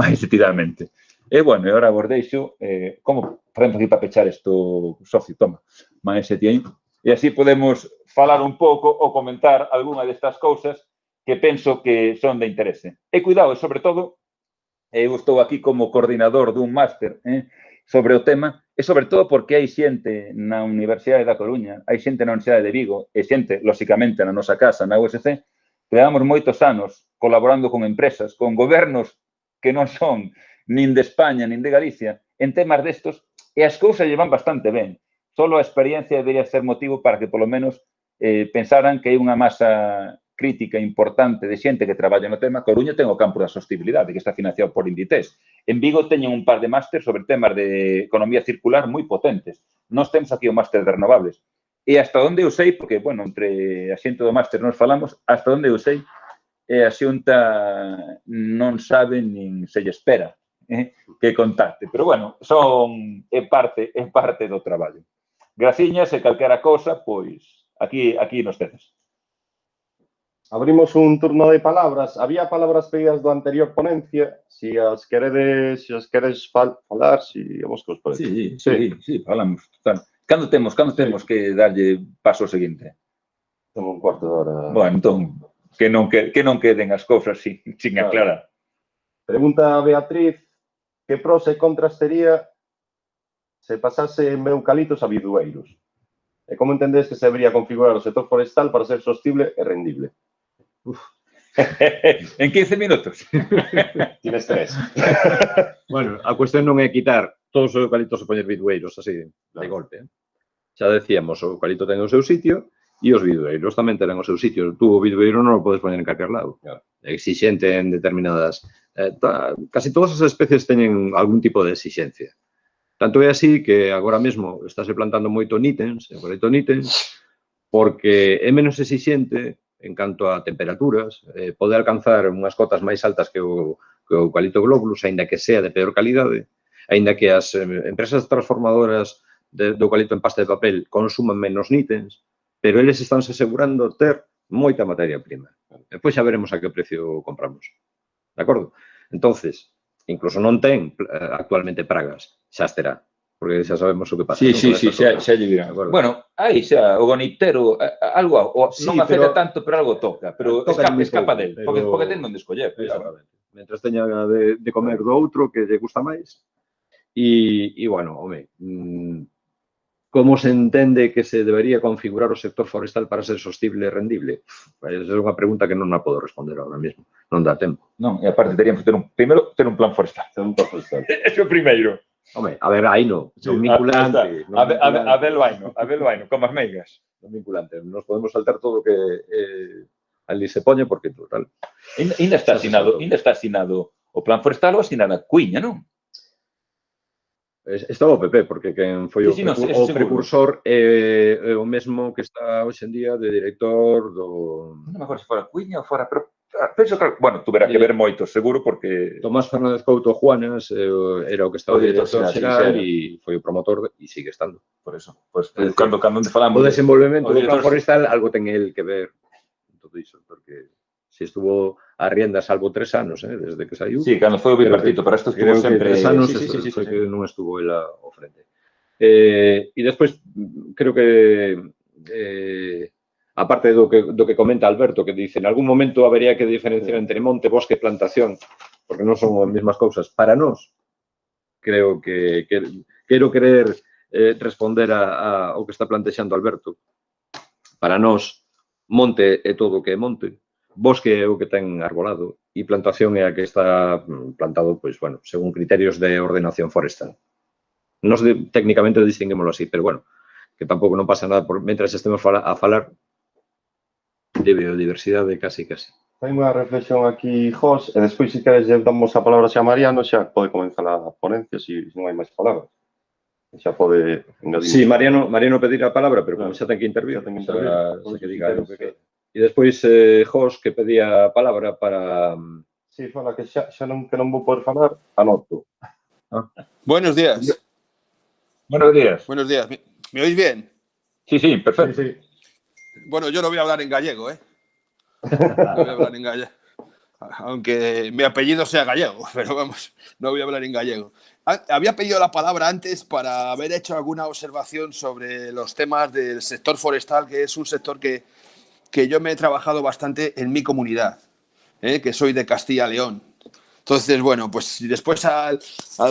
máis detidamente. E, bueno, e agora vos deixo, como facemos aquí para pechar isto, socio, toma, máis ese aí, e así podemos falar un pouco ou comentar algunha destas cousas que penso que son de interese. E cuidado, sobre todo, eu estou aquí como coordinador dun máster sobre o tema, e sobre todo porque hai xente na Universidade da Coruña, hai xente na Universidade de Vigo, e xente, lóxicamente, na nosa casa, na USC, que levamos moitos anos colaborando con empresas, con gobernos que non son nin de España, nin de Galicia, en temas destos, e as cousas llevan bastante ben. Solo a experiencia debería ser motivo para que, polo menos, pensaran que hai unha masa crítica importante de xente que traballa no tema. Coruña ten o campo da sostenibilidade, que está financiado por Inditex. En Vigo teñen un par de máster sobre temas de economía circular moi potentes. Nós temos aquí o máster de renovables. E hasta onde eu sei, porque, bueno, entre a xente do máster nos falamos, hasta onde eu sei, a Xunta non sabe nin se lle espera que contacte. Pero, bueno, é parte do traballo. Graciñas e calquera cousa, pois, aquí nos tedes. Abrimos un turno de palabras. Había palabras pedidas do anterior ponencia. Si as queredes falar, si vamos que os parece. Sí, falamos. Cando temos que darlle paso ao seguinte? Temos un cuarto de hora. Bueno, entón, que non queden as cousas sin aclarar. Pregunta a Beatriz, que pros e contras tería se pasase en eucaliptos a bidueiros? E como entendes que se debería configurar o sector forestal para ser sostible e rendible? En 15 minutos. Tienes 3. Bueno, a cuestión non é quitar todos os eucaliptos e poñer bidueiros así de golpe. Xa decíamos, o eucalipto ten o seu sitio e os bidueiros tamén terán o seu sitio. Tú o bidueiro non o podes poñer en calquer lado. É exixente en determinadas... casi todas as especies teñen algún tipo de exixencia. Tanto é así que agora mesmo estáse plantando moito nítens, porque é menos exixente en canto a temperaturas, pode alcanzar unhas cotas máis altas que o eucalipto globulus, aínda que sea de peor calidade, aínda que as empresas transformadoras do eucalipto en pasta de papel consuman menos nítens, pero eles estánse asegurando ter moita materia prima. Depois xa veremos a que precio compramos. De acordo? Entonces, incluso non ten actualmente pragas, xa as terá, porque xa sabemos o que pasa. Sí, xa lle dirán. Bueno, aí xa, o gonitero, algo non afecta tanto, pero algo toca, pero escapa del, porque ten onde escoller. Mentras teña de comer do outro, que lle gusta máis. E, bueno, home, como se entende que se debería configurar o sector forestal para ser sostible e rendible? É unha pregunta que non a podo responder ahora mesmo. Non dá tempo. Non, e aparte teríamos que ter un plan forestal. É o primeiro. Home, a ver, aí non. Son vinculante. A ver, vaino, como as meigas. Non vinculante. Nos podemos saltar todo o que ali se poñe, porque total. Ainda está asinado o plan forestal ou asinada a Cuiña, non? Estaba o PP, porque quen foi o precursor é o mesmo que está hoxe en día de director do... Non me acordo se fora Cuiña ou fora... Penso que, bueno, tuverá que ver moito, seguro, porque... Tomás Fernández Couto Juanas era o que estaba o director xeral e foi o promotor e sigue estando. Por eso, pues, cando falamos... O desenvolvemento do plan forestal, algo ten el que ver en todo iso, porque se estuvo a rienda salvo 3 anos, desde que saiu. Sí, cando foi o bipartito, pero isto estuvo sempre... 3 anos foi que non estuvo el ao frente. E despois, creo que... aparte do que comenta Alberto, que dice, en algún momento habería que diferenciar entre monte, bosque e plantación, porque non son as mesmas cousas. Para nós, creo que quero querer responder ao que está plantexando Alberto. Para nós, monte é todo o que é monte, bosque é o que ten arbolado e plantación é a que está plantado, pois, bueno, según criterios de ordenación forestal. Nos técnicamente distinguémoslo así, pero, bueno, que tampouco non pasa nada mentras estemos a falar de biodiversidade casi. Hai unha reflexión aquí, Jos, e despois, se queres, damos a palabra xa a Mariano, xa pode comenzar a ponencia, se non hai máis palabras. Xa pode engadir. Sí, Mariano pedirá a palabra, pero como xa ten que intervir, xa que diga algo que... E despois, Jos, que pedía a palabra para... Sí, fala, que xa non vou poder falar, anoto. Buenos días. Buenos días. Buenos días. ¿Me oís bien? Sí, perfecto. Sí. Bueno, yo no voy a hablar en gallego, ¿eh? No voy a hablar en gallego. aunque mi apellido sea gallego, pero vamos, no voy a hablar en gallego. Había pedido la palabra antes para haber hecho alguna observación sobre los temas del sector forestal, que es un sector que yo me he trabajado bastante en mi comunidad, que soy de Castilla-León. Entonces, bueno, pues después al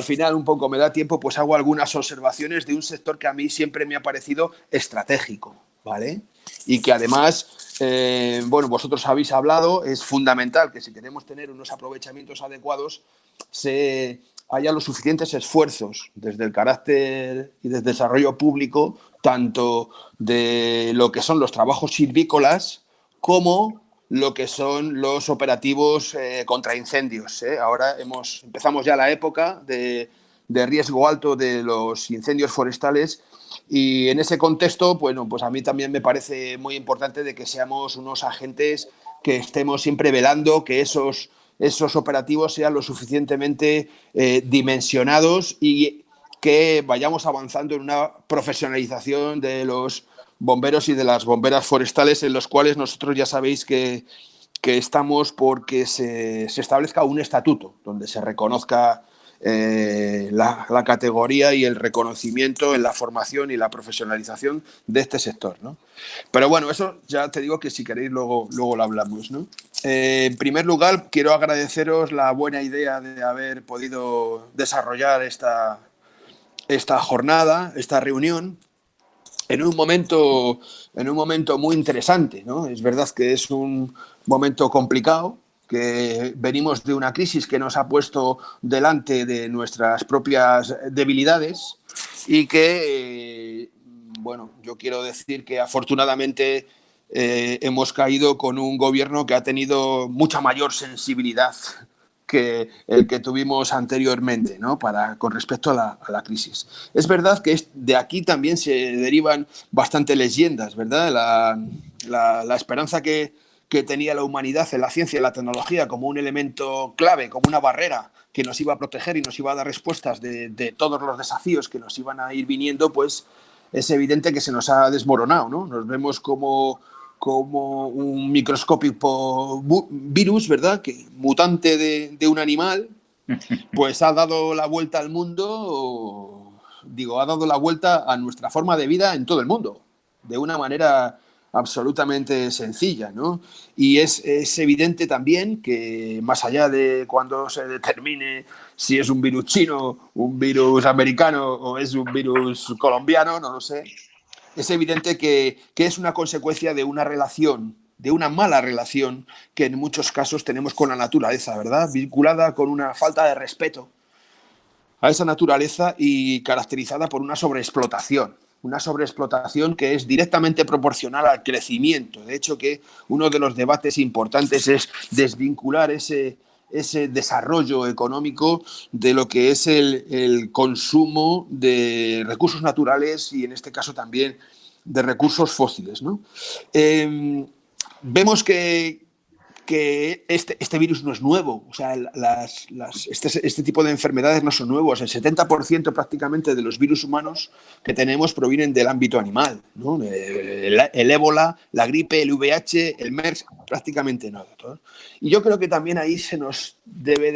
final un poco me da tiempo, pues hago algunas observaciones de un sector que a mí siempre me ha parecido estratégico, ¿vale? Y que además, bueno, vosotros habéis hablado, es fundamental que si queremos tener unos aprovechamientos adecuados, haya los suficientes esfuerzos desde el carácter y desde el desarrollo público, tanto de lo que son los trabajos silvícolas como lo que son los operativos contra incendios. Ahora empezamos ya la época de riesgo alto de los incendios forestales y en ese contexto, bueno, pues a mí también me parece muy importante de que seamos unos agentes que estemos siempre velando que esos operativos sean lo suficientemente dimensionados y que vayamos avanzando en una profesionalización de los bomberos y de las bomberas forestales, en los cuales nosotros ya sabéis que estamos porque se establezca un estatuto donde se reconozca la categoría y el reconocimiento en la formación y la profesionalización de este sector, ¿no? Pero bueno, eso ya te digo que si queréis luego lo hablamos, ¿no? En primer lugar, quiero agradeceros la buena idea de haber podido desarrollar esta jornada, esta reunión, en un momento muy interesante, ¿no? Es verdad que es un momento complicado, que venimos de una crisis que nos ha puesto delante de nuestras propias debilidades y que, bueno, yo quiero decir que afortunadamente hemos caído con un gobierno que ha tenido mucha mayor sensibilidad que el que tuvimos anteriormente, ¿no? Con respecto a la crisis. Es verdad que de aquí también se derivan bastante leyendas, ¿verdad? La esperanza que tenía la humanidad en la ciencia y la tecnología como un elemento clave, como una barrera que nos iba a proteger y nos iba a dar respuestas de todos los desafíos que nos iban a ir viniendo, pues es evidente que se nos ha desmoronado, ¿no? Nos vemos como un microscópico virus, ¿verdad? Que mutante de un animal, pues ha dado la vuelta al mundo, ha dado la vuelta a nuestra forma de vida en todo el mundo, de una manera absolutamente sencilla, ¿no? Y es evidente también que más allá de cuando se determine si es un virus chino, un virus americano o es un virus colombiano, no lo sé, es evidente que es una consecuencia de una relación, de una mala relación que en muchos casos tenemos con la naturaleza, ¿verdad? Vinculada con una falta de respeto a esa naturaleza y caracterizada por una sobreexplotación que es directamente proporcional al crecimiento. De hecho, que uno de los debates importantes es desvincular ese desarrollo económico de lo que es el consumo de recursos naturales y en este caso también de recursos fósiles, ¿no? Vemos que este virus no es nuevo, o sea, este tipo de enfermedades no son nuevos. El 70% prácticamente de los virus humanos que tenemos provienen del ámbito animal, ¿no? El ébola, la gripe, el VIH, el MERS, prácticamente nada. Y yo creo que también ahí se nos debe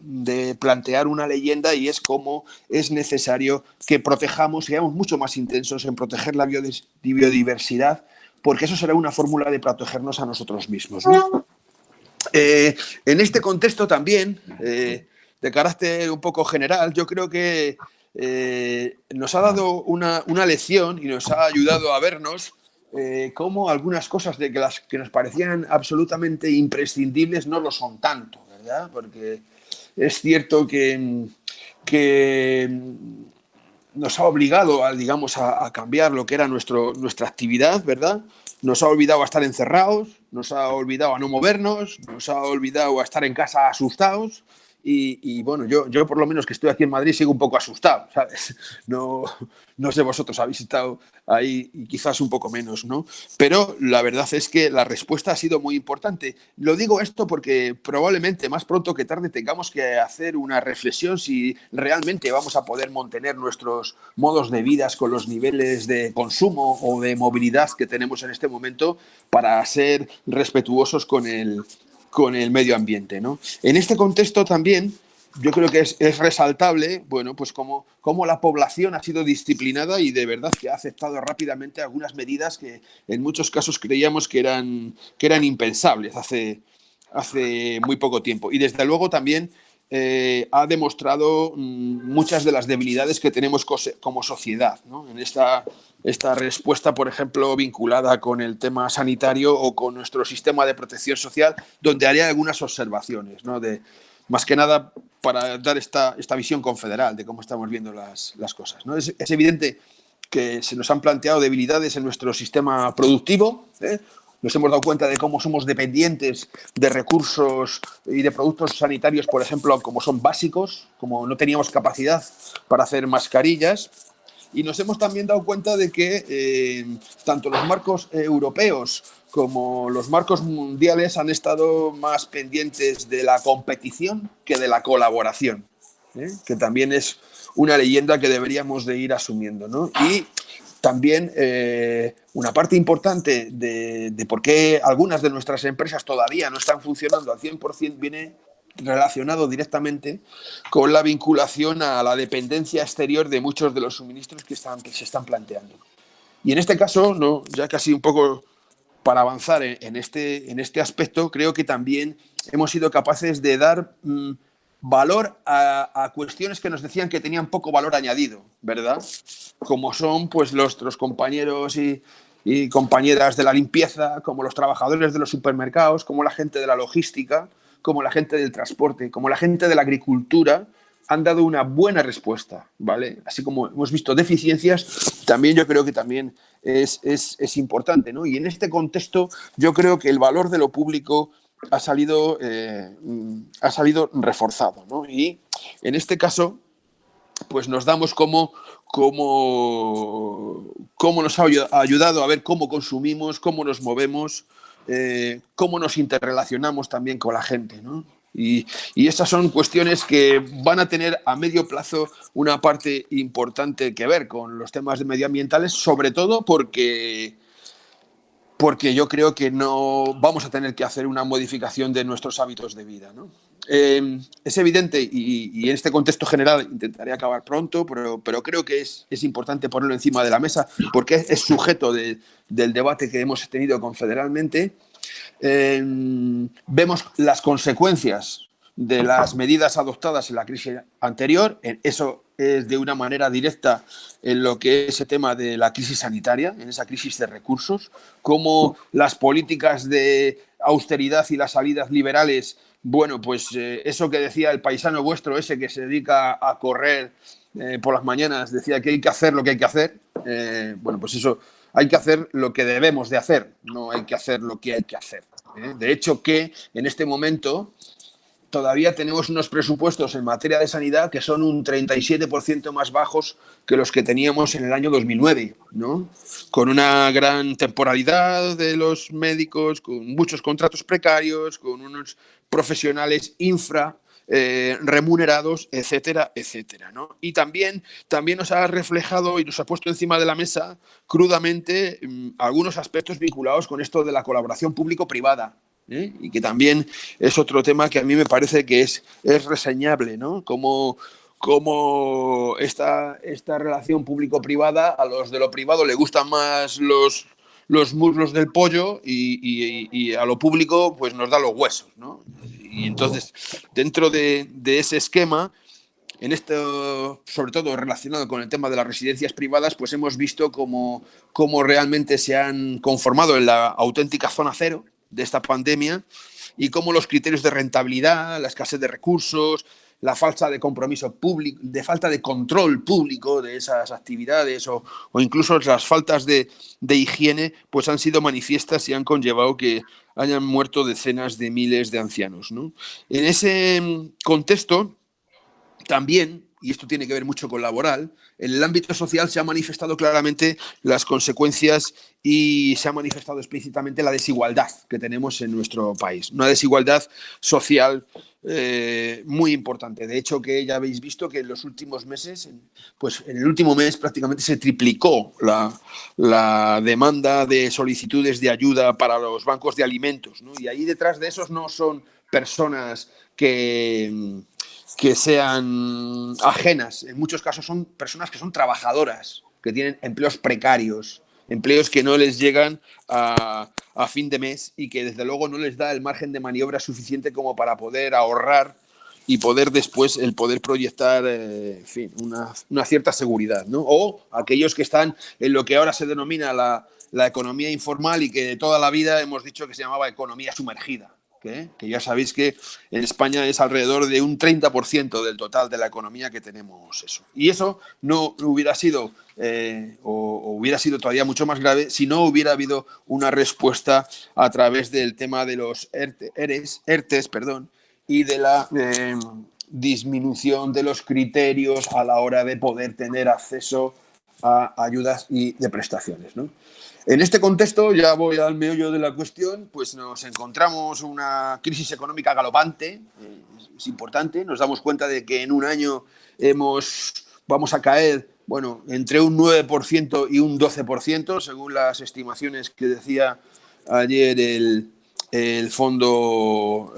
de plantear una leyenda y es cómo es necesario que protejamos, seamos mucho más intensos en proteger la biodiversidad, porque eso será una fórmula de protegernos a nosotros mismos, ¿no? En este contexto también, de carácter un poco general, yo creo que nos ha dado una lección y nos ha ayudado a vernos cómo algunas cosas de las que nos parecían absolutamente imprescindibles no lo son tanto, ¿verdad? Porque es cierto que nos ha obligado a cambiar lo que era nuestra actividad, ¿verdad? Nos ha olvidado a estar encerrados, nos ha olvidado a no movernos, nos ha olvidado a estar en casa asustados y bueno, yo por lo menos que estoy aquí en Madrid sigo un poco asustado, ¿sabes? No sé, vosotros habéis estado ahí y quizás un poco menos, ¿no? Pero la verdad es que la respuesta ha sido muy importante. Lo digo esto porque probablemente más pronto que tarde tengamos que hacer una reflexión si realmente vamos a poder mantener nuestros modos de vida con los niveles de consumo o de movilidad que tenemos en este momento para ser respetuosos con el con el medio ambiente, ¿no? En este contexto también yo creo que es resaltable, bueno, pues cómo la población ha sido disciplinada y de verdad que ha aceptado rápidamente algunas medidas que en muchos casos creíamos que eran impensables hace muy poco tiempo. Y desde luego también ha demostrado muchas de las debilidades que tenemos como sociedad, ¿no? En esta respuesta, por ejemplo, vinculada con el tema sanitario o con nuestro sistema de protección social, donde haría algunas observaciones, ¿no? Más que nada para dar esta visión confederal de cómo estamos viendo las cosas, ¿no? Es evidente que se nos han planteado debilidades en nuestro sistema productivo, ¿eh? Nos hemos dado cuenta de cómo somos dependientes de recursos y de productos sanitarios, por ejemplo, como son básicos, como no teníamos capacidad para hacer mascarillas. Y nos hemos también dado cuenta de que tanto los marcos europeos como los marcos mundiales han estado más pendientes de la competición que de la colaboración, que también es una leyenda que deberíamos de ir asumiendo, ¿no? Y también una parte importante de por qué algunas de nuestras empresas todavía no están funcionando al 100% viene relacionado directamente con la vinculación a la dependencia exterior de muchos de los suministros que se están planteando. Y en este caso, ¿no? Ya casi un poco para avanzar en este aspecto, creo que también hemos sido capaces de dar valor a cuestiones que nos decían que tenían poco valor añadido, ¿verdad? Como son pues nuestros compañeros y compañeras de la limpieza, como los trabajadores de los supermercados, como la gente de la logística, como la gente del transporte, como la gente de la agricultura, han dado una buena respuesta, ¿vale? Así como hemos visto deficiencias, también yo creo que también es importante, ¿no? Y en este contexto yo creo que el valor de lo público ha salido reforzado, ¿no? Y en este caso, pues nos damos cómo nos ha ayudado a ver cómo consumimos, cómo nos movemos, cómo nos interrelacionamos también con la gente, ¿no? Y estas son cuestiones que van a tener a medio plazo una parte importante que ver con los temas medioambientales, sobre todo porque yo creo que no vamos a tener que hacer una modificación de nuestros hábitos de vida, ¿no? Es evidente, y en este contexto general intentaré acabar pronto, pero creo que es importante ponerlo encima de la mesa porque es sujeto del debate que hemos tenido confederalmente. Vemos las consecuencias de las medidas adoptadas en la crisis anterior. Eso es de una manera directa en lo que es el tema de la crisis sanitaria, en esa crisis de recursos, cómo las políticas de austeridad y las salidas liberales, bueno, pues eso que decía el paisano vuestro, ese que se dedica a correr por las mañanas, decía que hay que hacer lo que hay que hacer. Bueno, pues eso, hay que hacer lo que debemos de hacer, no hay que hacer lo que hay que hacer. De hecho, que en este momento todavía tenemos unos presupuestos en materia de sanidad que son un 37% más bajos que los que teníamos en el año 2009, ¿no? Con una gran temporalidad de los médicos, con muchos contratos precarios, con unos profesionales remunerados, etcétera, etcétera, ¿no? Y también nos ha reflejado y nos ha puesto encima de la mesa crudamente algunos aspectos vinculados con esto de la colaboración público-privada, y que también es otro tema que a mí me parece que es reseñable, ¿no? Como esta relación público-privada, a los de lo privado le gustan más los muslos del pollo y a lo público pues nos da los huesos, ¿no? Y entonces, dentro de ese esquema, en esto, sobre todo relacionado con el tema de las residencias privadas, pues hemos visto cómo realmente se han conformado en la auténtica zona cero de esta pandemia y cómo los criterios de rentabilidad, la escasez de recursos, la falta de compromiso público, de falta de control público de esas actividades o incluso las faltas de higiene, pues han sido manifiestas y han conllevado que hayan muerto decenas de miles de ancianos, ¿no? En ese contexto, también, y esto tiene que ver mucho con laboral, en el ámbito social se han manifestado claramente las consecuencias y se ha manifestado explícitamente la desigualdad que tenemos en nuestro país. Una desigualdad social muy importante. De hecho, que ya habéis visto que en los últimos meses, pues en el último mes prácticamente se triplicó la demanda de solicitudes de ayuda para los bancos de alimentos, ¿no? Y ahí detrás de esos no son personas que sean ajenas. En muchos casos son personas que son trabajadoras, que tienen empleos precarios, empleos que no les llegan a fin de mes y que desde luego no les da el margen de maniobra suficiente como para poder ahorrar y poder después el poder proyectar en fin, una cierta seguridad, ¿no? O aquellos que están en lo que ahora se denomina la economía informal y que de toda la vida hemos dicho que se llamaba economía sumergida. Que ya sabéis que en España es alrededor de un 30% del total de la economía que tenemos eso. Y eso no hubiera sido, o hubiera sido todavía mucho más grave si no hubiera habido una respuesta a través del tema de los ERTES, y de la disminución de los criterios a la hora de poder tener acceso a ayudas y de prestaciones, ¿no? En este contexto, ya voy al meollo de la cuestión, pues nos encontramos una crisis económica galopante, es importante, nos damos cuenta de que en un año vamos a caer, bueno, entre un 9% y un 12%, según las estimaciones que decía ayer el Fondo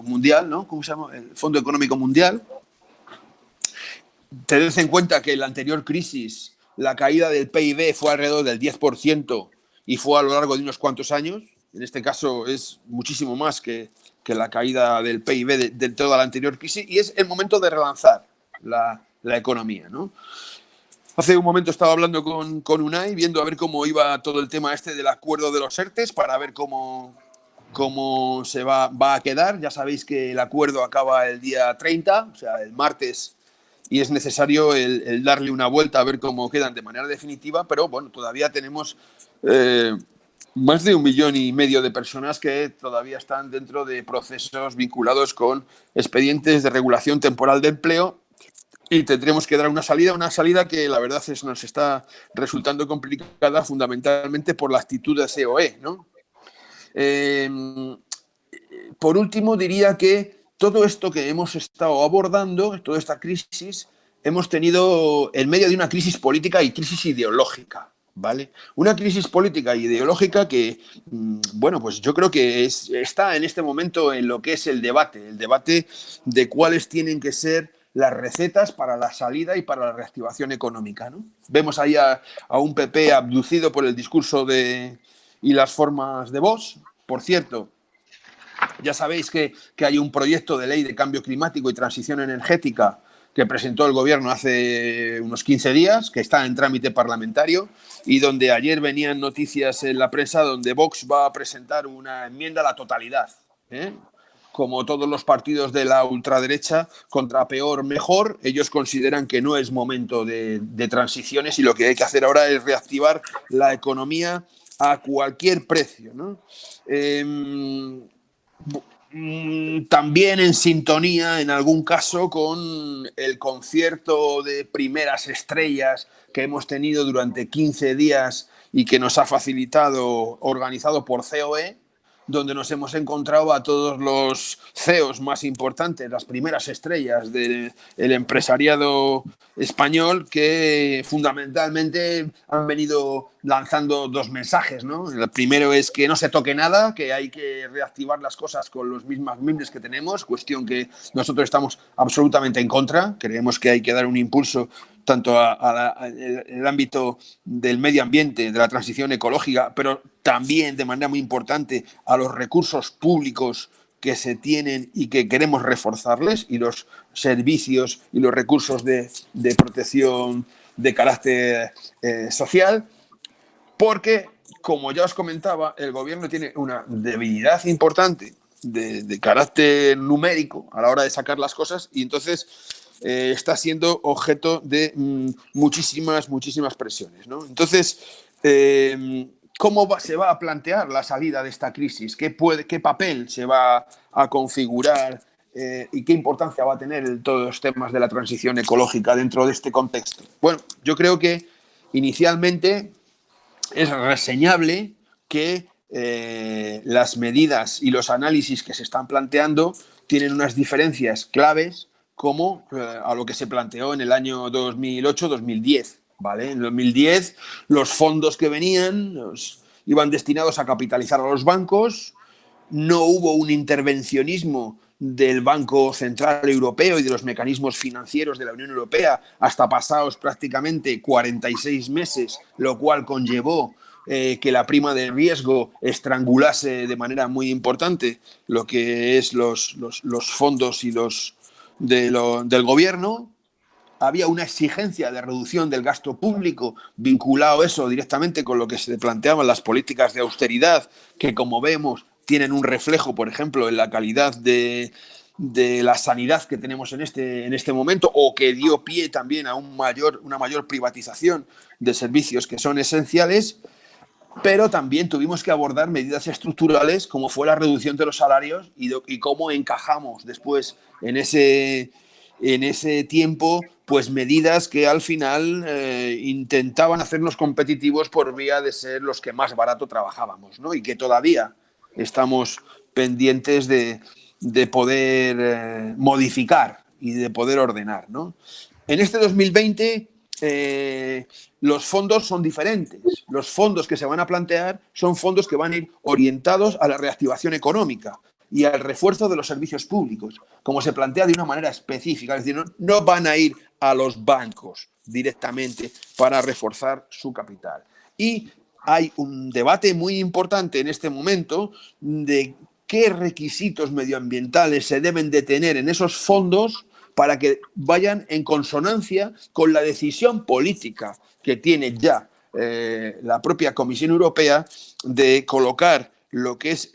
Mundial, ¿no? ¿Cómo se llama? El Fondo Económico Mundial. Tened en cuenta que en la anterior crisis la caída del PIB fue alrededor del 10% y fue a lo largo de unos cuantos años. En este caso es muchísimo más que la caída del PIB de toda la anterior crisis y es el momento de relanzar la economía, ¿no? Hace un momento estaba hablando con Unai, viendo a ver cómo iba todo el tema este del acuerdo de los ERTES, para ver cómo se va a quedar. Ya sabéis que el acuerdo acaba el día 30, o sea, el martes, y es necesario el darle una vuelta a ver cómo quedan de manera definitiva, pero bueno, todavía tenemos más de 1,5 millones de personas que todavía están dentro de procesos vinculados con expedientes de regulación temporal de empleo y tendremos que dar una salida que la verdad nos está resultando complicada fundamentalmente por la actitud de COE, ¿no? Por último, diría que todo esto que hemos estado abordando, toda esta crisis, hemos tenido en medio de una crisis política y crisis ideológica, ¿vale? Una crisis política e ideológica que, bueno, pues yo creo que está en este momento en lo que es el debate de cuáles tienen que ser las recetas para la salida y para la reactivación económica, ¿no? Vemos ahí a un PP abducido por el discurso y las formas de Vox. Por cierto, ya sabéis que hay un proyecto de ley de cambio climático y transición energética que presentó el gobierno hace unos 15 días, que está en trámite parlamentario y donde ayer venían noticias en la prensa donde Vox va a presentar una enmienda a la totalidad, ¿eh? Como todos los partidos de la ultraderecha, contra peor, mejor. Ellos consideran que no es momento de transiciones y lo que hay que hacer ahora es reactivar la economía a cualquier precio, ¿no? También en sintonía, en algún caso, con el concierto de primeras estrellas que hemos tenido durante 15 días y que nos ha facilitado, organizado por COE, donde nos hemos encontrado a todos los CEOs más importantes, las primeras estrellas del empresariado español, que fundamentalmente han venido lanzando dos mensajes, ¿no? El primero es que no se toque nada, que hay que reactivar las cosas con los mismos mimbres que tenemos, cuestión que nosotros estamos absolutamente en contra. Creemos que hay que dar un impulso tanto en el ámbito del medio ambiente, de la transición ecológica, pero también de manera muy importante a los recursos públicos que se tienen y que queremos reforzarles, y los servicios y los recursos de protección de carácter social, porque, como ya os comentaba, el gobierno tiene una debilidad importante de carácter numérico a la hora de sacar las cosas y entonces está siendo objeto de muchísimas presiones, ¿no? Entonces, ¿cómo se va a plantear la salida de esta crisis? ¿Qué papel se va a configurar y qué importancia va a tener todos los temas de la transición ecológica dentro de este contexto. Bueno, yo creo que inicialmente es reseñable que las medidas y los análisis que se están planteando tienen unas diferencias claves como a lo que se planteó en el año 2008-2010. ¿Vale? En 2010 los fondos que venían iban destinados a capitalizar a los bancos, no hubo un intervencionismo del Banco Central Europeo y de los mecanismos financieros de la Unión Europea hasta pasados prácticamente 46 meses, lo cual conllevó que la prima de riesgo estrangulase de manera muy importante lo que es los fondos y del gobierno. Había una exigencia de reducción del gasto público, vinculado eso directamente con lo que se planteaban las políticas de austeridad, que como vemos tienen un reflejo, por ejemplo, en la calidad de la sanidad que tenemos en este momento, o que dio pie también a una mayor privatización de servicios que son esenciales. Pero también tuvimos que abordar medidas estructurales como fue la reducción de los salarios y cómo encajamos después en ese tiempo pues medidas que al final intentaban hacernos competitivos por vía de ser los que más barato trabajábamos, ¿no? Y que todavía estamos pendientes de poder modificar y de poder ordenar, ¿no? En este 2020 los fondos son diferentes. Los fondos que se van a plantear son fondos que van a ir orientados a la reactivación económica y al refuerzo de los servicios públicos, como se plantea de una manera específica. Es decir, no van a ir a los bancos directamente para reforzar su capital. Y hay un debate muy importante en este momento de qué requisitos medioambientales se deben de tener en esos fondos para que vayan en consonancia con la decisión política que tiene ya la propia Comisión Europea de colocar lo que es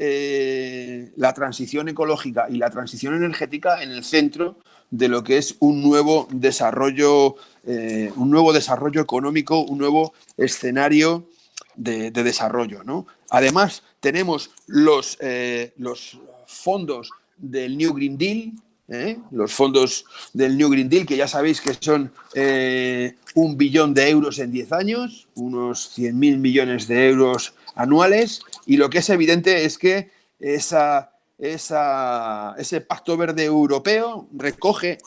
la transición ecológica y la transición energética en el centro de lo que es un nuevo desarrollo económico, un nuevo escenario de desarrollo, ¿no? Además, tenemos los fondos del New Green Deal, los fondos del New Green Deal, que ya sabéis que son 1 billón de euros en 10 años, unos 100.000 millones de euros anuales, y lo que es evidente es que ese Pacto Verde Europeo recoge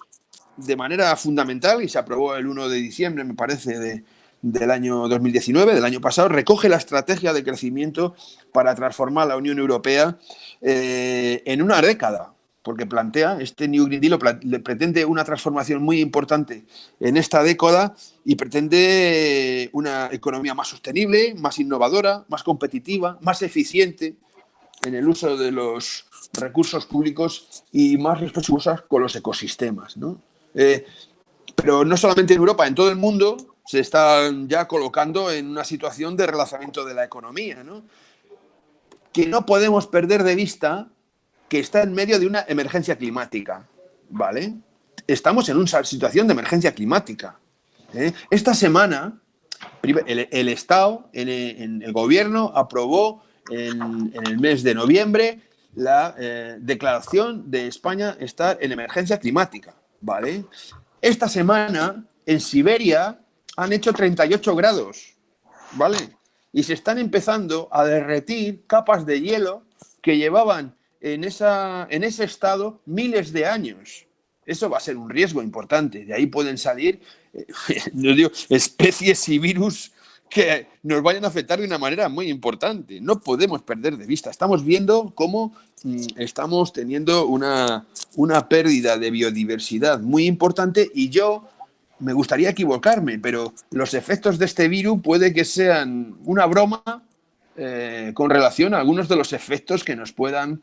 de manera fundamental, y se aprobó el 1 de diciembre, me parece, del año 2019, del año pasado, recoge la estrategia de crecimiento para transformar la Unión Europea en una década, porque plantea, este New Green Deal pretende una transformación muy importante en esta década y pretende una economía más sostenible, más innovadora, más competitiva, más eficiente en el uso de los recursos públicos y más respetuosa con los ecosistemas, ¿no? Pero no solamente en Europa, en todo el mundo se están ya colocando en una situación de relanzamiento de la economía, ¿no? Que no podemos perder de vista que está en medio de una emergencia climática, ¿vale? Estamos en una situación de emergencia climática. Esta semana, el Estado, en el Gobierno, aprobó en el mes de noviembre la declaración de España estar en emergencia climática, ¿vale? Esta semana, en Siberia, han hecho 38 grados, ¿vale? Y se están empezando a derretir capas de hielo que llevaban en ese estado miles de años. Eso va a ser un riesgo importante. De ahí pueden salir especies y virus que nos vayan a afectar de una manera muy importante. No podemos perder de vista. Estamos viendo cómo estamos teniendo una pérdida de biodiversidad muy importante, y yo me gustaría equivocarme, pero los efectos de este virus puede que sean una broma con relación a algunos de los efectos que nos podamos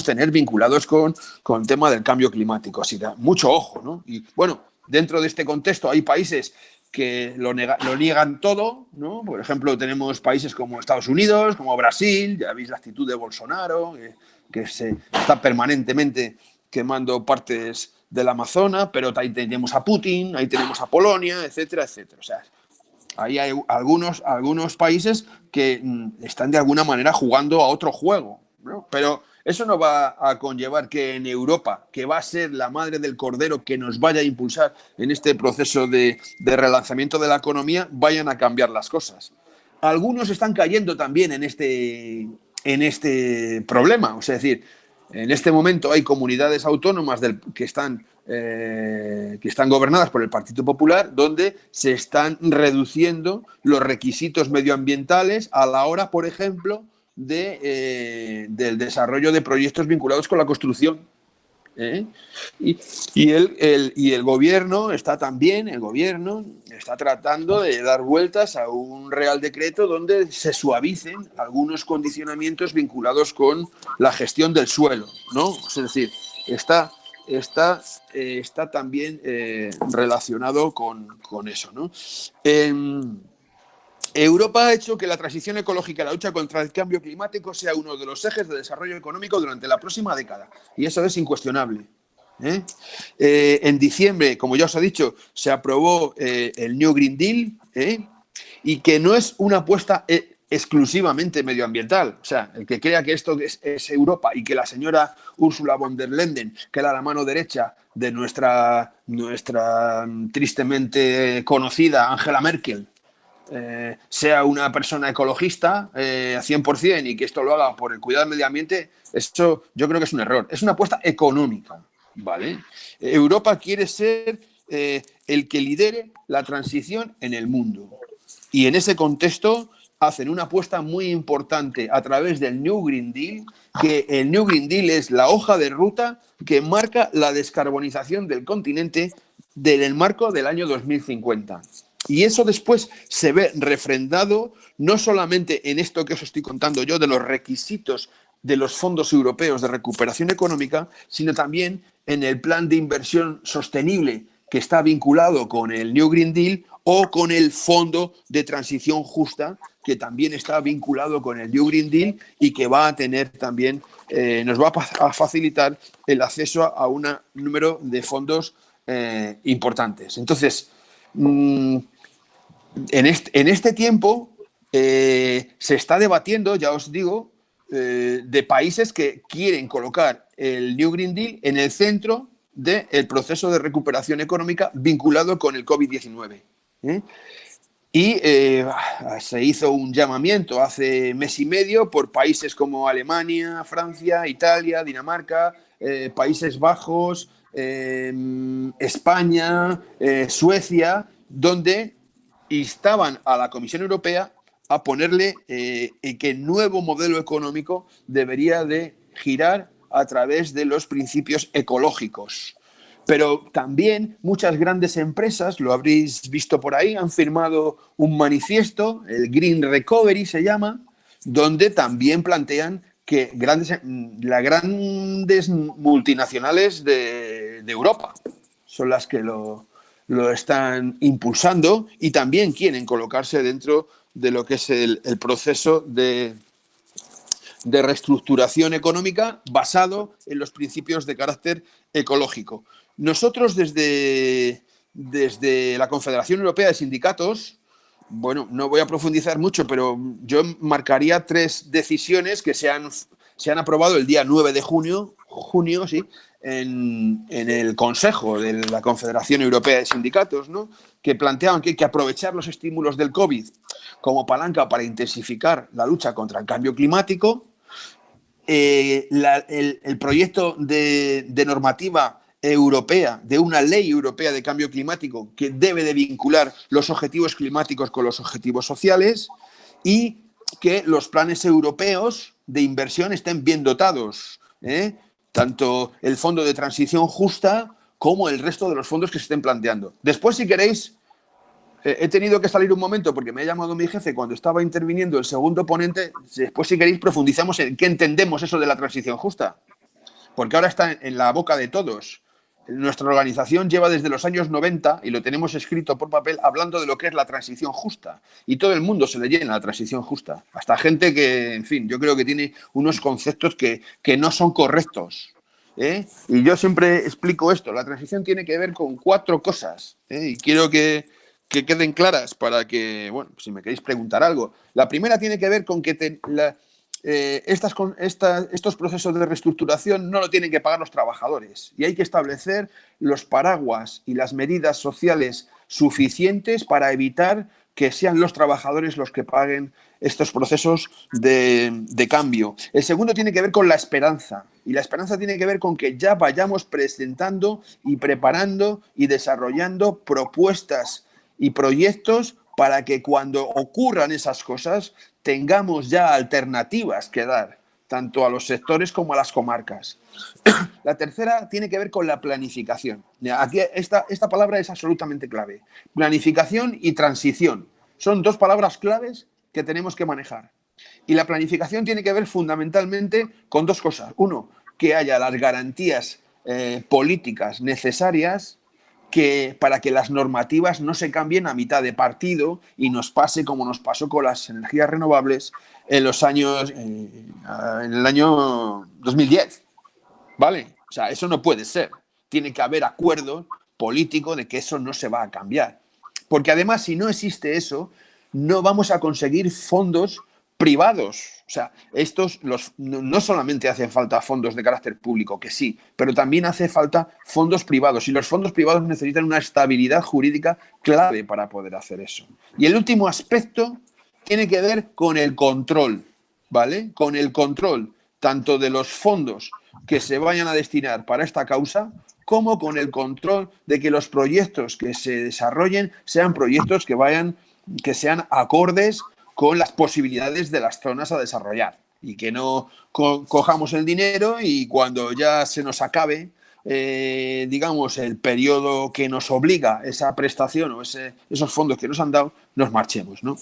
tener vinculados con el tema del cambio climático. Así que mucho ojo, ¿no? Y bueno, dentro de este contexto hay países que lo niegan todo, ¿no? Por ejemplo, tenemos países como Estados Unidos, como Brasil, ya veis la actitud de Bolsonaro, que se está permanentemente quemando partes del Amazonas, pero ahí tenemos a Putin, ahí tenemos a Polonia, etcétera, etcétera. O sea, ahí hay algunos países que están de alguna manera jugando a otro juego, ¿no? Pero Eso no va a conllevar que en Europa, que va a ser la madre del cordero que nos vaya a impulsar en este proceso de relanzamiento de la economía, vayan a cambiar las cosas. Algunos están cayendo también en este problema. O sea, es decir, en este momento hay comunidades autónomas que están gobernadas por el Partido Popular, donde se están reduciendo los requisitos medioambientales a la hora, por ejemplo, del desarrollo de proyectos vinculados con la construcción. Y el gobierno está tratando de dar vueltas a un Real Decreto donde se suavicen algunos condicionamientos vinculados con la gestión del suelo, ¿no? Es decir, está también relacionado con eso, ¿no? Europa ha hecho que la transición ecológica y la lucha contra el cambio climático sea uno de los ejes de desarrollo económico durante la próxima década. Y eso es incuestionable. En diciembre, como ya os he dicho, se aprobó el New Green Deal, y que no es una apuesta exclusivamente medioambiental. O sea, el que crea que esto es Europa y que la señora Ursula von der Leyen, que era la mano derecha de nuestra tristemente conocida Angela Merkel, sea una persona ecologista a 100% y que esto lo haga por el cuidado del medio ambiente, eso yo creo que es un error. Es una apuesta económica, ¿vale? Europa quiere ser el que lidere la transición en el mundo. Y en ese contexto hacen una apuesta muy importante a través del New Green Deal, que el New Green Deal es la hoja de ruta que marca la descarbonización del continente en el marco del año 2050. Y eso después se ve refrendado no solamente en esto que os estoy contando yo de los requisitos de los fondos europeos de recuperación económica, sino también en el plan de inversión sostenible que está vinculado con el New Green Deal o con el Fondo de Transición Justa, que también está vinculado con el New Green Deal y que va a tener también, nos va a facilitar el acceso a un número de fondos importantes. Entonces, en este tiempo se está debatiendo, ya os digo, de países que quieren colocar el New Green Deal en el centro del proceso de recuperación económica vinculado con el COVID-19. Y se hizo un llamamiento hace mes y medio por países como Alemania, Francia, Italia, Dinamarca, Países Bajos, España, Suecia, donde instaban a la Comisión Europea a ponerle que el nuevo modelo económico debería de girar a través de los principios ecológicos. Pero también muchas grandes empresas, lo habréis visto por ahí, han firmado un manifiesto, el Green Recovery se llama, donde también plantean que las grandes multinacionales de Europa son las que lo están impulsando y también quieren colocarse dentro de lo que es el proceso de reestructuración económica basado en los principios de carácter ecológico. Nosotros desde la Confederación Europea de Sindicatos, bueno, no voy a profundizar mucho, pero yo marcaría 3 decisiones que se han aprobado el día 9 de junio, sí, en el Consejo de la Confederación Europea de Sindicatos, ¿no? Que planteaban que hay que aprovechar los estímulos del COVID como palanca para intensificar la lucha contra el cambio climático. El proyecto de normativa europea, de una ley europea de cambio climático que debe de vincular los objetivos climáticos con los objetivos sociales y que los planes europeos de inversión estén bien dotados, tanto el Fondo de Transición Justa como el resto de los fondos que se estén planteando. Después, si queréis, he tenido que salir un momento porque me ha llamado mi jefe cuando estaba interviniendo el segundo ponente. Después, si queréis, profundizamos en qué entendemos eso de la transición justa, porque ahora está en la boca de todos. Nuestra organización lleva desde los años 90, y lo tenemos escrito por papel, hablando de lo que es la transición justa. Y todo el mundo se le llena la transición justa. Hasta gente que, en fin, yo creo que tiene unos conceptos que no son correctos. Y yo siempre explico esto. La transición tiene que ver con 4 cosas. Y quiero que queden claras para que, bueno, si me queréis preguntar algo. La primera tiene que ver con que estos procesos de reestructuración no lo tienen que pagar los trabajadores y hay que establecer los paraguas y las medidas sociales suficientes para evitar que sean los trabajadores los que paguen estos procesos de cambio. El segundo tiene que ver con la esperanza y la esperanza tiene que ver con que ya vayamos presentando y preparando y desarrollando propuestas y proyectos para que cuando ocurran esas cosas tengamos ya alternativas que dar, tanto a los sectores como a las comarcas. La tercera tiene que ver con la planificación. Aquí esta palabra es absolutamente clave. Planificación y transición. Son dos palabras claves que tenemos que manejar. Y la planificación tiene que ver fundamentalmente con dos cosas. Uno, que haya las garantías políticas necesarias para que las normativas no se cambien a mitad de partido y nos pase como nos pasó con las energías renovables en el año 2010. ¿Vale? O sea, eso no puede ser. Tiene que haber acuerdo político de que eso no se va a cambiar. Porque además, si no existe eso, no vamos a conseguir fondos privados. O sea, no solamente hacen falta fondos de carácter público, que sí, pero también hace falta fondos privados. Y los fondos privados necesitan una estabilidad jurídica clave para poder hacer eso. Y el último aspecto tiene que ver con el control, ¿vale? Con el control tanto de los fondos que se vayan a destinar para esta causa, como con el control de que los proyectos que se desarrollen sean proyectos que sean acordes con las posibilidades de las zonas a desarrollar y que no cojamos el dinero y cuando ya se nos acabe, digamos, el periodo que nos obliga esa prestación o esos fondos que nos han dado, nos marchemos, ¿no?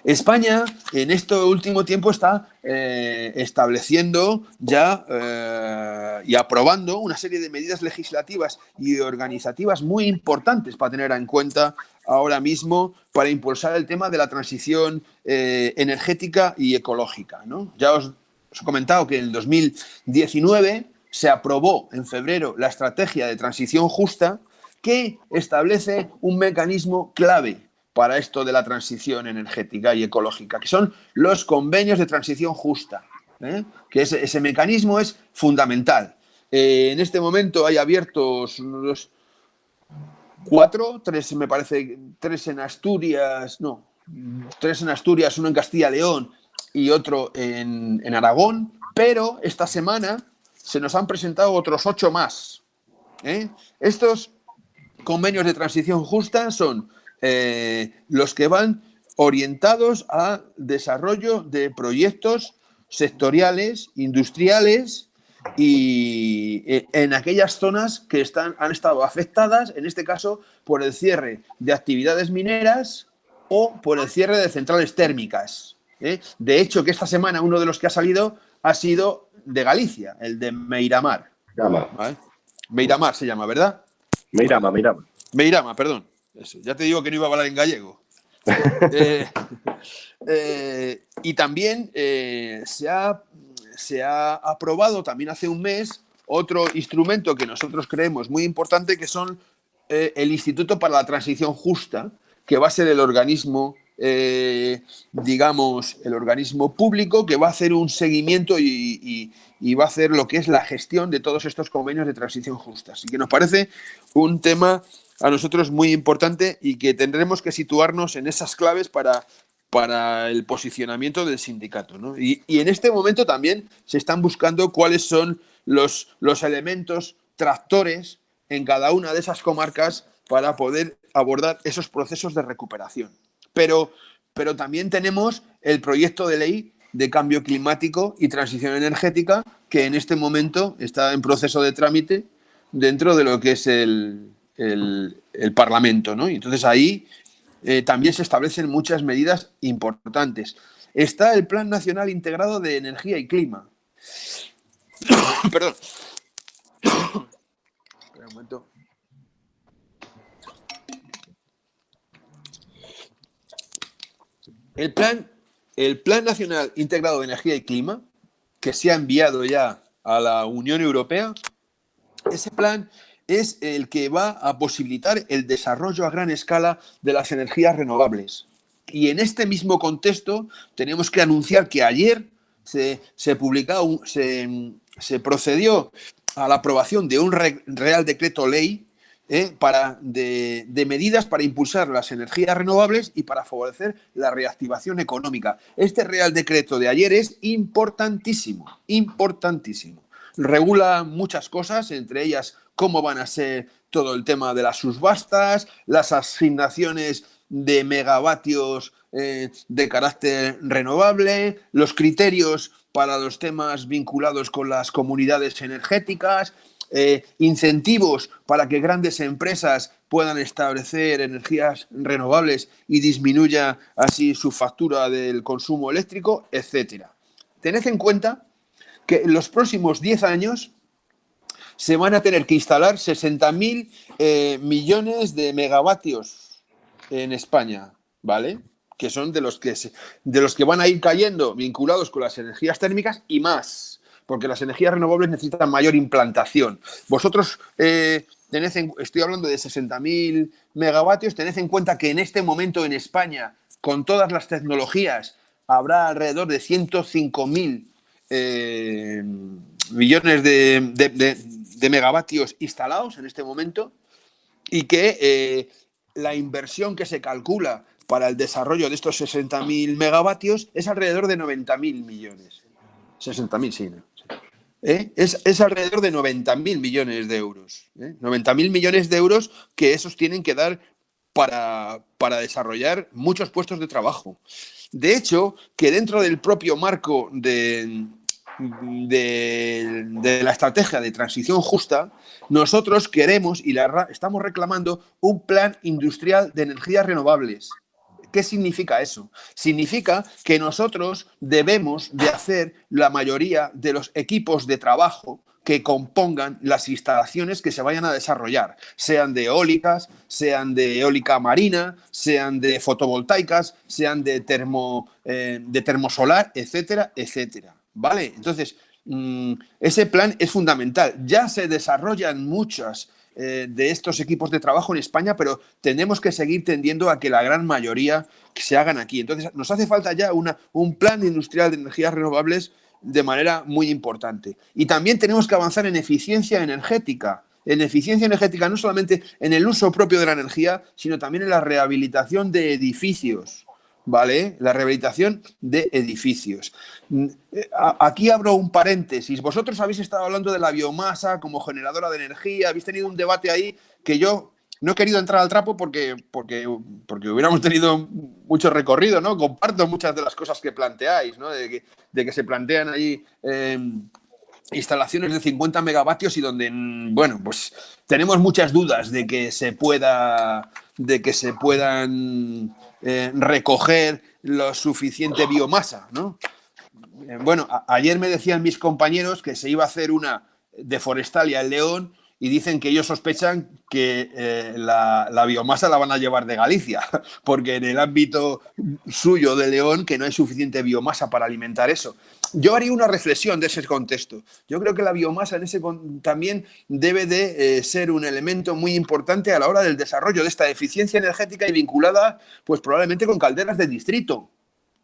España en este último tiempo está estableciendo ya y aprobando una serie de medidas legislativas y organizativas muy importantes para tener en cuenta ahora mismo para impulsar el tema de la transición energética y ecológica, ¿no? Ya os he comentado que en el 2019 se aprobó en febrero la estrategia de transición justa que establece un mecanismo clave para esto de la transición energética y ecológica, que son los convenios de transición justa, que ese mecanismo es fundamental. En este momento hay abiertos unos 3 me parece, 3 en Asturias, 3 en Asturias, uno en Castilla y León y otro en Aragón, pero esta semana se nos han presentado otros 8 más. Estos convenios de transición justa son los que van orientados a desarrollo de proyectos sectoriales, industriales y en aquellas zonas que han estado afectadas, en este caso, por el cierre de actividades mineras o por el cierre de centrales térmicas. De hecho, que esta semana uno de los que ha salido ha sido de Galicia, el de Meiramar. ¿Vale? Meiramar se llama, ¿verdad? Meirama, perdón. Eso, ya te digo que no iba a hablar en gallego. Y también se ha aprobado también hace un mes otro instrumento que nosotros creemos muy importante, que son el Instituto para la Transición Justa, que va a ser el organismo, digamos, el organismo público que va a hacer un seguimiento y va a hacer lo que es la gestión de todos estos convenios de transición justa. Así que nos parece un tema a nosotros muy importante y que tendremos que situarnos en esas claves para el posicionamiento del sindicato, ¿no? Y en este momento también se están buscando cuáles son los elementos tractores en cada una de esas comarcas para poder abordar esos procesos de recuperación. Pero también tenemos el proyecto de ley de cambio climático y transición energética que en este momento está en proceso de trámite dentro de lo que es el Parlamento, ¿no? Y entonces ahí también se establecen muchas medidas importantes. Está el Plan Nacional Integrado de Energía y Clima. Perdón. Espera un momento. El Plan Nacional Integrado de Energía y Clima, que se ha enviado ya a la Unión Europea, ese plan es el que va a posibilitar el desarrollo a gran escala de las energías renovables. Y en este mismo contexto tenemos que anunciar que ayer se procedió a la aprobación de un Real Decreto Ley de medidas para impulsar las energías renovables y para favorecer la reactivación económica. Este Real Decreto de ayer es importantísimo, importantísimo. Regula muchas cosas, entre ellas cómo van a ser todo el tema de las subastas, las asignaciones de megavatios de carácter renovable, los criterios para los temas vinculados con las comunidades energéticas, incentivos para que grandes empresas puedan establecer energías renovables y disminuya así su factura del consumo eléctrico, etcétera. Tened en cuenta que en los próximos 10 años se van a tener que instalar 60.000 millones de megavatios en España, ¿vale? Que son de los que van a ir cayendo vinculados con las energías térmicas y más, porque las energías renovables necesitan mayor implantación. Vosotros, estoy hablando de 60.000 megavatios, tened en cuenta que en este momento en España, con todas las tecnologías, habrá alrededor de 105.000 millones de megavatios instalados en este momento y que la inversión que se calcula para el desarrollo de estos 60.000 megavatios es alrededor de 90.000 millones. 60.000, sí, ¿no? Es alrededor de 90.000 millones de euros. 90.000 millones de euros que esos tienen que dar para desarrollar muchos puestos de trabajo. De hecho, que dentro del propio marco de la estrategia de transición justa, nosotros queremos y estamos reclamando un plan industrial de energías renovables. ¿Qué significa eso? Significa que nosotros debemos de hacer la mayoría de los equipos de trabajo que compongan las instalaciones que se vayan a desarrollar, sean de eólicas, sean de eólica marina, sean de fotovoltaicas, sean de termosolar, etcétera, etcétera. ¿Vale? Entonces, ese plan es fundamental. Ya se desarrollan muchas de estos equipos de trabajo en España, pero tenemos que seguir tendiendo a que la gran mayoría se hagan aquí. Entonces, nos hace falta ya un plan industrial de energías renovables de manera muy importante. Y también tenemos que avanzar en eficiencia energética. En eficiencia energética no solamente en el uso propio de la energía, sino también en la rehabilitación de edificios. ¿Vale? La rehabilitación de edificios. Aquí abro un paréntesis. Vosotros habéis estado hablando de la biomasa como generadora de energía. Habéis tenido un debate ahí que yo no he querido entrar al trapo porque hubiéramos tenido mucho recorrido, ¿no? Comparto muchas de las cosas que planteáis, ¿no? De que se plantean ahí instalaciones de 50 megavatios y donde, bueno, pues tenemos muchas dudas de que se puedan recoger lo suficiente biomasa, ¿no? Bueno, ayer me decían mis compañeros que se iba a hacer una de Forestalia en León y dicen que ellos sospechan que la biomasa la van a llevar de Galicia, porque en el ámbito suyo de León que no hay suficiente biomasa para alimentar eso. Yo haría una reflexión de ese contexto. Yo creo que la biomasa también debe de ser un elemento muy importante a la hora del desarrollo de esta eficiencia energética y vinculada, pues probablemente con calderas de distrito,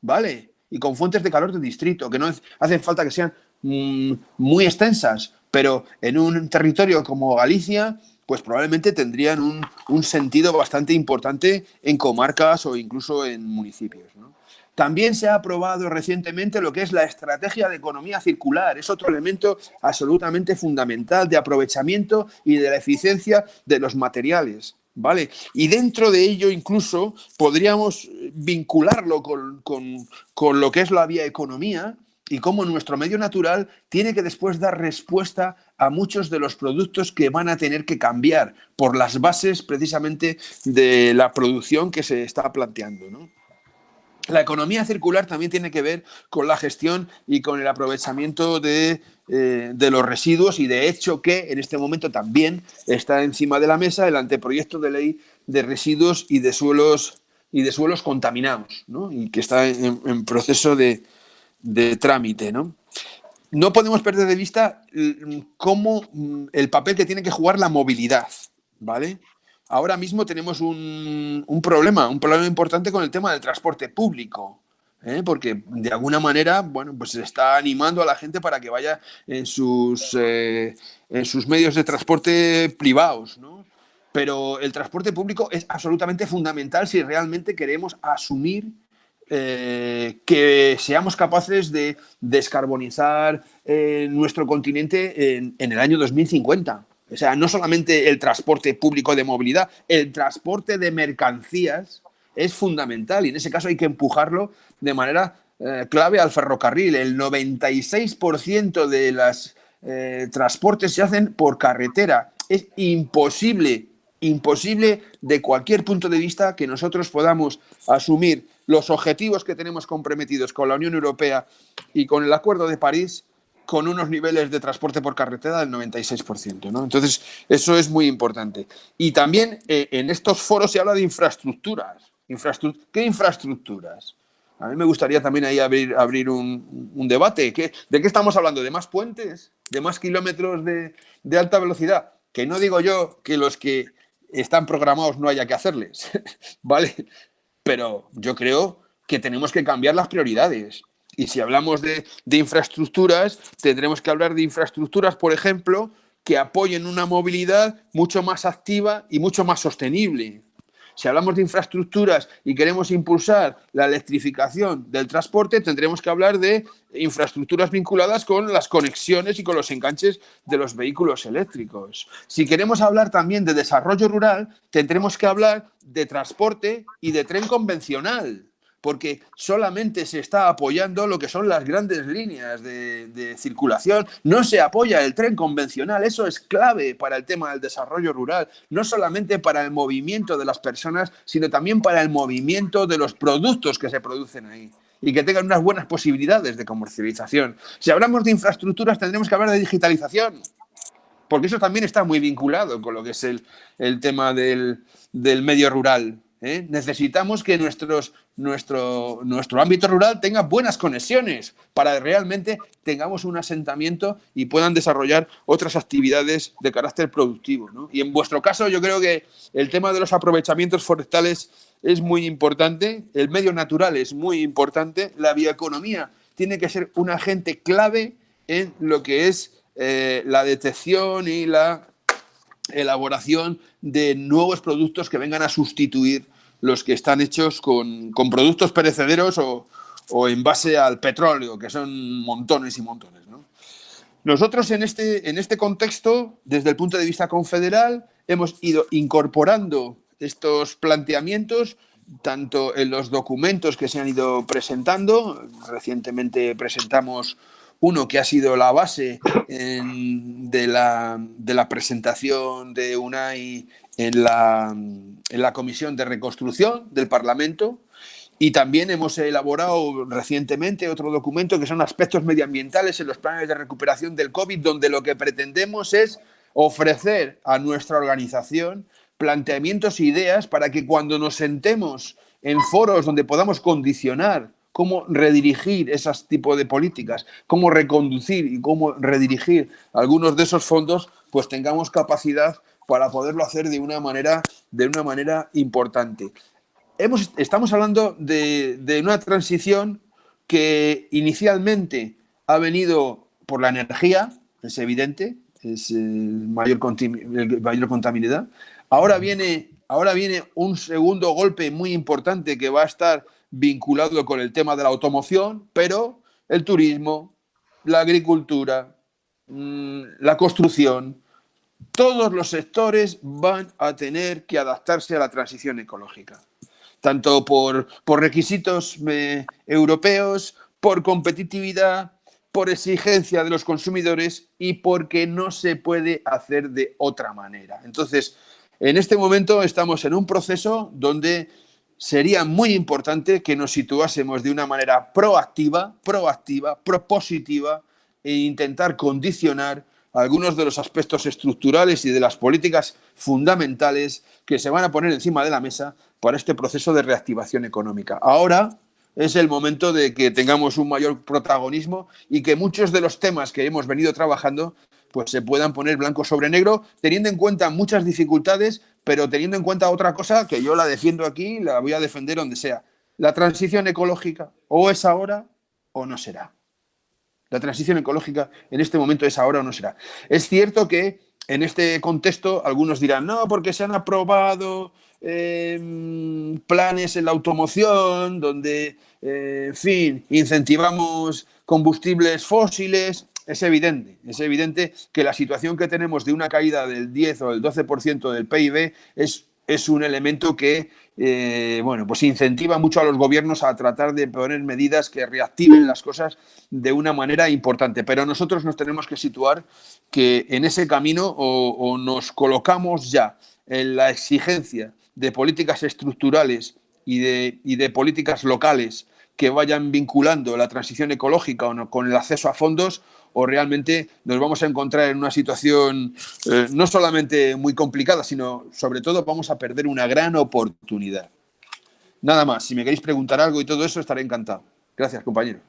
¿vale? Y con fuentes de calor de distrito, que no hacen falta que sean muy extensas, pero en un territorio como Galicia, pues probablemente tendrían un sentido bastante importante en comarcas o incluso en municipios, ¿no? También se ha aprobado recientemente lo que es la estrategia de economía circular. Es otro elemento absolutamente fundamental de aprovechamiento y de la eficiencia de los materiales, ¿vale? Y dentro de ello incluso podríamos vincularlo con lo que es la bioeconomía y cómo nuestro medio natural tiene que después dar respuesta a muchos de los productos que van a tener que cambiar por las bases precisamente de la producción que se está planteando, ¿no? La economía circular también tiene que ver con la gestión y con el aprovechamiento de los residuos y de hecho que en este momento también está encima de la mesa el anteproyecto de ley de residuos y de suelos contaminados, ¿no? Y que está en proceso de trámite, ¿no? No podemos perder de vista cómo el papel que tiene que jugar la movilidad, ¿vale? Ahora mismo tenemos un problema importante con el tema del transporte público, porque de alguna manera, bueno, pues se está animando a la gente para que vaya en sus medios de transporte privados, ¿no? Pero el transporte público es absolutamente fundamental si realmente queremos asumir que seamos capaces de descarbonizar nuestro continente en el año 2050. O sea, no solamente el transporte público de movilidad, el transporte de mercancías es fundamental y en ese caso hay que empujarlo de manera clave al ferrocarril. El 96% de los transportes se hacen por carretera. Es imposible de cualquier punto de vista que nosotros podamos asumir los objetivos que tenemos comprometidos con la Unión Europea y con el Acuerdo de París con unos niveles de transporte por carretera del 96%, ¿no? Entonces, eso es muy importante. Y también en estos foros se habla de infraestructuras. ¿Qué infraestructuras? A mí me gustaría también ahí abrir un debate. ¿De qué estamos hablando? ¿De más puentes? ¿De más kilómetros de alta velocidad? Que no digo yo que los que están programados no haya que hacerles, ¿vale? Pero yo creo que tenemos que cambiar las prioridades. Y si hablamos de infraestructuras, tendremos que hablar de infraestructuras, por ejemplo, que apoyen una movilidad mucho más activa y mucho más sostenible. Si hablamos de infraestructuras y queremos impulsar la electrificación del transporte, tendremos que hablar de infraestructuras vinculadas con las conexiones y con los enganches de los vehículos eléctricos. Si queremos hablar también de desarrollo rural, tendremos que hablar de transporte y de tren convencional, porque solamente se está apoyando lo que son las grandes líneas de circulación. No se apoya el tren convencional. Eso es clave para el tema del desarrollo rural, no solamente para el movimiento de las personas, sino también para el movimiento de los productos que se producen ahí y que tengan unas buenas posibilidades de comercialización. Si hablamos de infraestructuras, tendremos que hablar de digitalización, porque eso también está muy vinculado con lo que es el tema del medio rural. Necesitamos que nuestro ámbito rural tenga buenas conexiones para que realmente tengamos un asentamiento y puedan desarrollar otras actividades de carácter productivo, ¿no? Y en vuestro caso yo creo que el tema de los aprovechamientos forestales es muy importante, el medio natural es muy importante, la bioeconomía tiene que ser un agente clave en lo que es la detección y la elaboración de nuevos productos que vengan a sustituir los que están hechos con productos perecederos o en base al petróleo, que son montones y montones, ¿no? Nosotros en este contexto, desde el punto de vista confederal, hemos ido incorporando estos planteamientos tanto en los documentos que se han ido presentando. Recientemente presentamos uno que ha sido la base de la presentación de UNAI en la Comisión de Reconstrucción del Parlamento, y también hemos elaborado recientemente otro documento que son aspectos medioambientales en los planes de recuperación del COVID, donde lo que pretendemos es ofrecer a nuestra organización planteamientos e ideas para que cuando nos sentemos en foros donde podamos condicionar cómo redirigir esos tipos de políticas, cómo reconducir y cómo redirigir algunos de esos fondos, pues tengamos capacidad para poderlo hacer de una manera importante. Estamos hablando de una transición que inicialmente ha venido por la energía, es evidente, es el mayor contaminidad. Ahora viene un segundo golpe muy importante que va a estar vinculado con el tema de la automoción, pero el turismo, la agricultura, la construcción, todos los sectores van a tener que adaptarse a la transición ecológica, tanto por requisitos europeos, por competitividad, por exigencia de los consumidores y porque no se puede hacer de otra manera. Entonces, en este momento estamos en un proceso donde sería muy importante que nos situásemos de una manera proactiva, propositiva e intentar condicionar algunos de los aspectos estructurales y de las políticas fundamentales que se van a poner encima de la mesa para este proceso de reactivación económica. Ahora es el momento de que tengamos un mayor protagonismo y que muchos de los temas que hemos venido trabajando pues se puedan poner blanco sobre negro, teniendo en cuenta muchas dificultades, pero teniendo en cuenta otra cosa que yo la defiendo aquí, la voy a defender donde sea. la transición ecológica o es ahora o no será. La transición ecológica en este momento es ahora o no será. Es cierto que en este contexto algunos dirán, no, porque se han aprobado planes en la automoción donde, en fin, incentivamos combustibles fósiles. Es evidente que la situación que tenemos de una caída del 10 o del 12% del PIB es un elemento que bueno, pues incentiva mucho a los gobiernos a tratar de poner medidas que reactiven las cosas de una manera importante. Pero nosotros nos tenemos que situar que en ese camino o nos colocamos ya en la exigencia de políticas estructurales y de políticas locales que vayan vinculando la transición ecológica con el acceso a fondos, o realmente nos vamos a encontrar en una situación no solamente muy complicada, sino sobre todo vamos a perder una gran oportunidad. Nada más, si me queréis preguntar algo y todo eso, estaré encantado. Gracias, compañero.